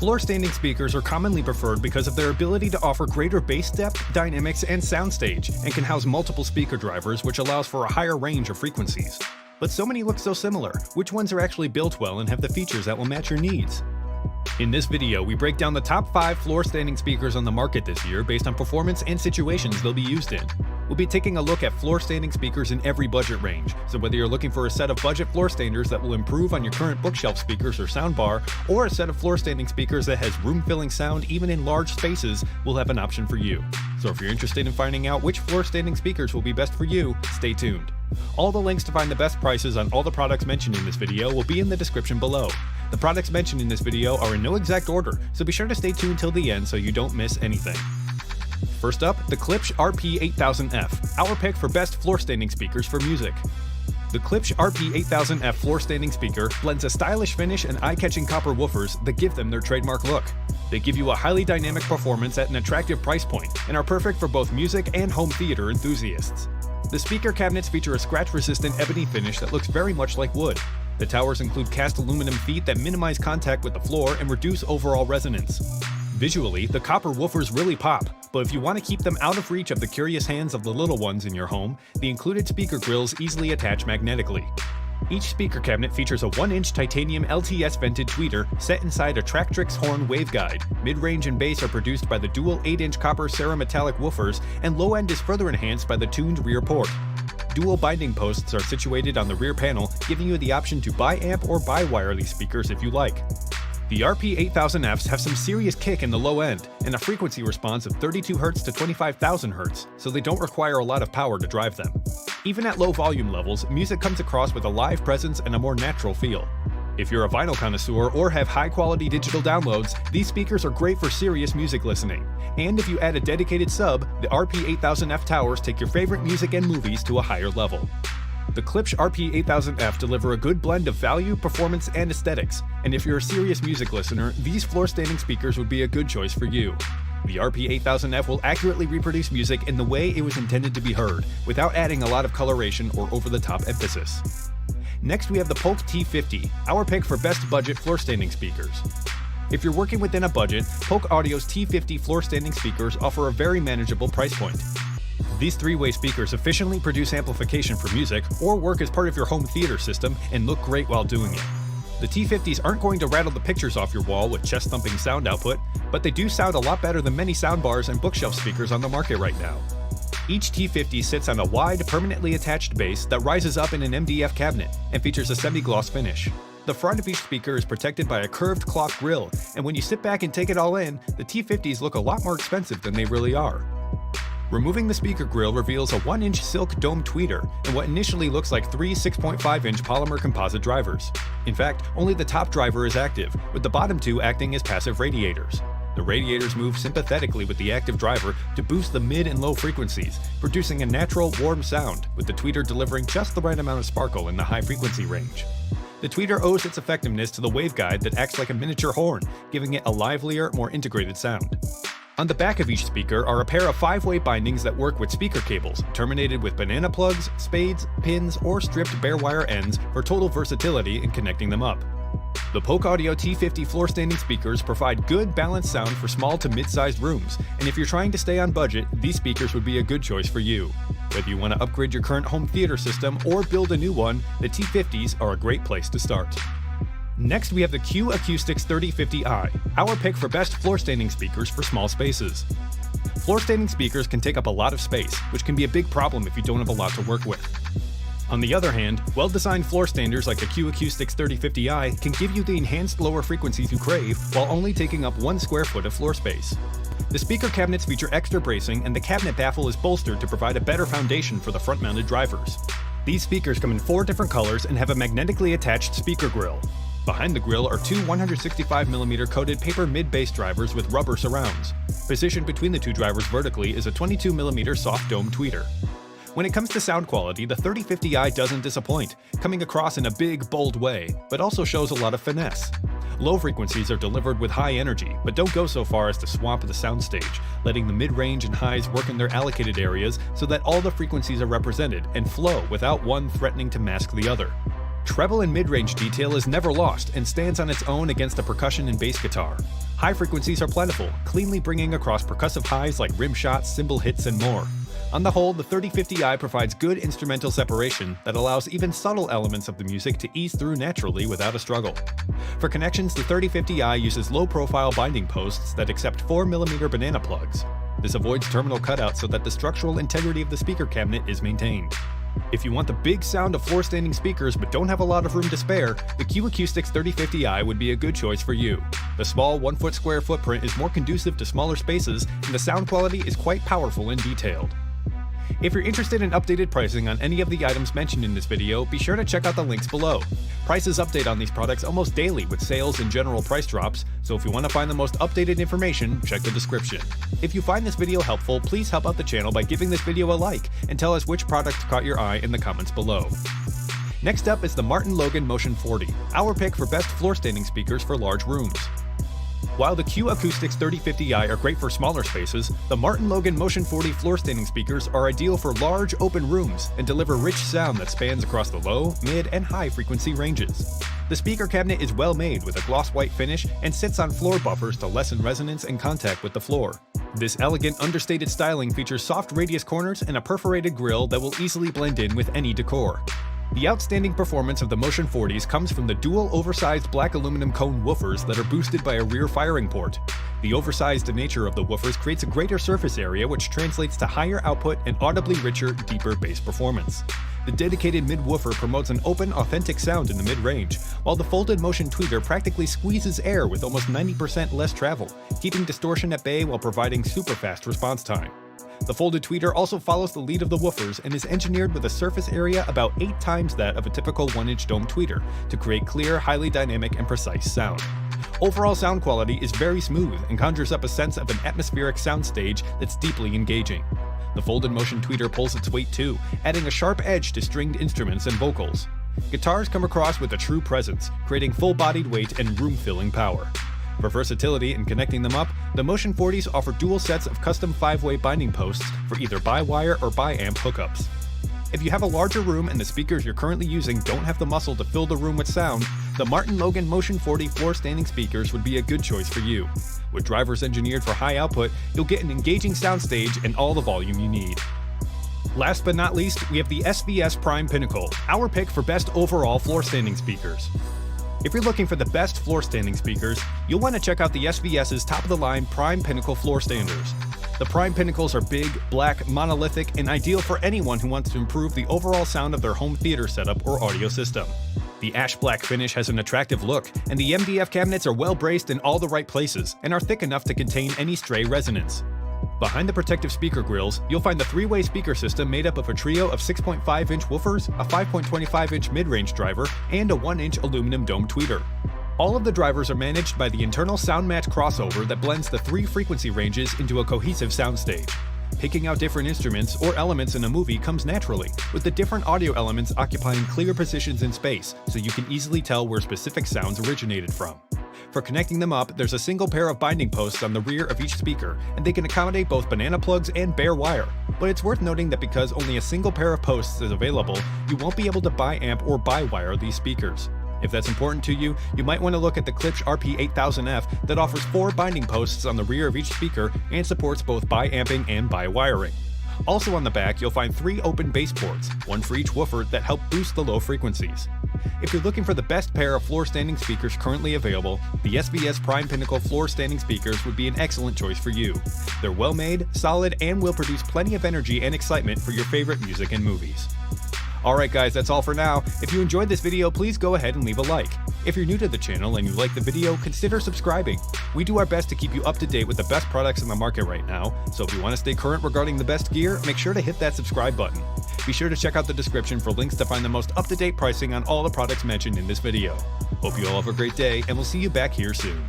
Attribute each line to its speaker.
Speaker 1: Floor standing speakers are commonly preferred because of their ability to offer greater bass depth, dynamics, and soundstage, and can house multiple speaker drivers, which allows for a higher range of frequencies. But so many look so similar. Which ones are actually built well and have the features that will match your needs? In this video, we break down the top 5 floor standing speakers on the market this year based on performance and situations they'll be used in. We'll be taking a look at floor standing speakers in every budget range, so whether you're looking for a set of budget floor standers that will improve on your current bookshelf speakers or soundbar, or a set of floor standing speakers that has room-filling sound even in large spaces, we'll have an option for you. So if you're interested in finding out which floor standing speakers will be best for you, stay tuned. All the links to find the best prices on all the products mentioned in this video will be in the description below. The products mentioned in this video are in no exact order, so be sure to stay tuned till the end so you don't miss anything. First up, the Klipsch RP8000F, our pick for best floor standing speakers for music. The Klipsch RP8000F floor standing speaker blends a stylish finish and eye-catching copper woofers that give them their trademark look. They give you a highly dynamic performance at an attractive price point and are perfect for both music and home theater enthusiasts. The speaker cabinets feature a scratch-resistant ebony finish that looks very much like wood. The towers include cast aluminum feet that minimize contact with the floor and reduce overall resonance. Visually, the copper woofers really pop, but if you want to keep them out of reach of the curious hands of the little ones in your home, the included speaker grills easily attach magnetically. Each speaker cabinet features a 1-inch titanium LTS vented tweeter set inside a Tractrix horn waveguide. Mid-range and bass are produced by the dual 8-inch copper cerametallic woofers, and low end is further enhanced by the tuned rear port. Dual binding posts are situated on the rear panel, giving you the option to bi-amp or bi-wire these speakers if you like. The RP8000Fs have some serious kick in the low end, and a frequency response of 32Hz to 25,000Hz, so they don't require a lot of power to drive them. Even at low volume levels, music comes across with a live presence and a more natural feel. If you're a vinyl connoisseur or have high-quality digital downloads, these speakers are great for serious music listening. And if you add a dedicated sub, the RP8000F towers take your favorite music and movies to a higher level. The Klipsch RP8000F deliver a good blend of value, performance, and aesthetics, and if you're a serious music listener, these floor-standing speakers would be a good choice for you. The RP8000F will accurately reproduce music in the way it was intended to be heard, without adding a lot of coloration or over-the-top emphasis. Next, we have the Polk T50, our pick for best budget floor-standing speakers. If you're working within a budget, Polk Audio's T50 floor-standing speakers offer a very manageable price point. These 3-way speakers efficiently produce amplification for music or work as part of your home theater system and look great while doing it. The T50s aren't going to rattle the pictures off your wall with chest-thumping sound output, but they do sound a lot better than many soundbars and bookshelf speakers on the market right now. Each T50 sits on a wide, permanently attached base that rises up in an MDF cabinet and features a semi-gloss finish. The front of each speaker is protected by a curved clock grille, and when you sit back and take it all in, the T50s look a lot more expensive than they really are. Removing the speaker grille reveals a 1-inch silk dome tweeter and what initially looks like 3 6.5-inch polymer composite drivers. In fact, only the top driver is active, with the bottom 2 acting as passive radiators. The radiators move sympathetically with the active driver to boost the mid and low frequencies, producing a natural, warm sound, with the tweeter delivering just the right amount of sparkle in the high frequency range. The tweeter owes its effectiveness to the waveguide that acts like a miniature horn, giving it a livelier, more integrated sound. On the back of each speaker are a pair of 5-way bindings that work with speaker cables, terminated with banana plugs, spades, pins, or stripped bare wire ends for total versatility in connecting them up. The Polk Audio T50 floor-standing speakers provide good, balanced sound for small to mid-sized rooms, and if you're trying to stay on budget, these speakers would be a good choice for you. Whether you want to upgrade your current home theater system or build a new one, the T50s are a great place to start. Next, we have the Q Acoustics 3050i, our pick for best floor-standing speakers for small spaces. Floor-standing speakers can take up a lot of space, which can be a big problem if you don't have a lot to work with. On the other hand, well-designed floor standers like the Q Acoustics 3050i can give you the enhanced lower frequencies you crave while only taking up 1 square foot of floor space. The speaker cabinets feature extra bracing, and the cabinet baffle is bolstered to provide a better foundation for the front-mounted drivers. These speakers come in 4 different colors and have a magnetically attached speaker grille. Behind the grille are 2 165mm coated paper mid-bass drivers with rubber surrounds. Positioned between the 2 drivers vertically is a 22mm soft dome tweeter. When it comes to sound quality, the 3050i doesn't disappoint, coming across in a big, bold way, but also shows a lot of finesse. Low frequencies are delivered with high energy, but don't go so far as to swamp the soundstage, letting the mid-range and highs work in their allocated areas so that all the frequencies are represented and flow without one threatening to mask the other. Treble and mid-range detail is never lost and stands on its own against the percussion and bass guitar. High frequencies are plentiful, cleanly bringing across percussive highs like rim shots, cymbal hits, and more. On the whole, the 3050i provides good instrumental separation that allows even subtle elements of the music to ease through naturally without a struggle. For connections, the 3050i uses low-profile binding posts that accept 4mm banana plugs. This avoids terminal cutouts so that the structural integrity of the speaker cabinet is maintained. If you want the big sound of floor-standing speakers but don't have a lot of room to spare, the Q Acoustics 3050i would be a good choice for you. The small 1-foot square footprint is more conducive to smaller spaces, and the sound quality is quite powerful and detailed. If you're interested in updated pricing on any of the items mentioned in this video, be sure to check out the links below. Prices update on these products almost daily with sales and general price drops, so if you want to find the most updated information, check the description. If you find this video helpful, please help out the channel by giving this video a like, and tell us which product caught your eye in the comments below. Next up is the Martin Logan Motion 40, our pick for best floor-standing speakers for large rooms. While the Q Acoustics 3050i are great for smaller spaces, the Martin Logan Motion 40 floor-standing speakers are ideal for large, open rooms and deliver rich sound that spans across the low, mid, and high frequency ranges. The speaker cabinet is well made with a gloss white finish and sits on floor buffers to lessen resonance and contact with the floor. This elegant, understated styling features soft radius corners and a perforated grille that will easily blend in with any decor. The outstanding performance of the Motion 40s comes from the dual oversized black aluminum cone woofers that are boosted by a rear firing port. The oversized nature of the woofers creates a greater surface area, which translates to higher output and audibly richer, deeper bass performance. The dedicated mid-woofer promotes an open, authentic sound in the mid-range, while the folded Motion tweeter practically squeezes air with almost 90% less travel, keeping distortion at bay while providing super fast response time. The folded tweeter also follows the lead of the woofers and is engineered with a surface area about 8 times that of a typical 1-inch dome tweeter to create clear, highly dynamic, and precise sound. Overall sound quality is very smooth and conjures up a sense of an atmospheric soundstage that's deeply engaging. The folded Motion tweeter pulls its weight too, adding a sharp edge to stringed instruments and vocals. Guitars come across with a true presence, creating full-bodied weight and room-filling power. For versatility in connecting them up, the Motion 40s offer dual sets of custom 5-way binding posts for either bi-wire or bi-amp hookups. If you have a larger room and the speakers you're currently using don't have the muscle to fill the room with sound, the Martin Logan Motion 40 floor-standing speakers would be a good choice for you. With drivers engineered for high output, you'll get an engaging soundstage and all the volume you need. Last but not least, we have the SVS Prime Pinnacle, our pick for best overall floor-standing speakers. If you're looking for the best floor-standing speakers, you'll want to check out the SVS's top-of-the-line Prime Pinnacle floor standers. The Prime Pinnacles are big, black, monolithic, and ideal for anyone who wants to improve the overall sound of their home theater setup or audio system. The ash black finish has an attractive look, and the MDF cabinets are well braced in all the right places and are thick enough to contain any stray resonance. Behind the protective speaker grills, you'll find the 3-way speaker system made up of a trio of 6.5-inch woofers, a 5.25-inch mid-range driver, and a 1-inch aluminum dome tweeter. All of the drivers are managed by the internal SoundMatch crossover that blends the 3 frequency ranges into a cohesive soundstage. Picking out different instruments or elements in a movie comes naturally, with the different audio elements occupying clear positions in space, so you can easily tell where specific sounds originated from. For connecting them up, there's a single pair of binding posts on the rear of each speaker, and they can accommodate both banana plugs and bare wire. But it's worth noting that because only a single pair of posts is available, you won't be able to bi-amp or bi-wire these speakers. If that's important to you, you might want to look at the Klipsch RP8000F that offers 4 binding posts on the rear of each speaker and supports both bi-amping and bi-wiring. Also on the back, you'll find 3 open bass ports, one for each woofer, that help boost the low frequencies. If you're looking for the best pair of floor-standing speakers currently available, the SVS Prime Pinnacle floor-standing speakers would be an excellent choice for you. They're well-made, solid, and will produce plenty of energy and excitement for your favorite music and movies. Alright guys, that's all for now. If you enjoyed this video, please go ahead and leave a like. If you're new to the channel and you like the video, consider subscribing. We do our best to keep you up to date with the best products in the market right now, so if you want to stay current regarding the best gear, make sure to hit that subscribe button. Be sure to check out the description for links to find the most up-to-date pricing on all the products mentioned in this video. Hope you all have a great day, and we'll see you back here soon.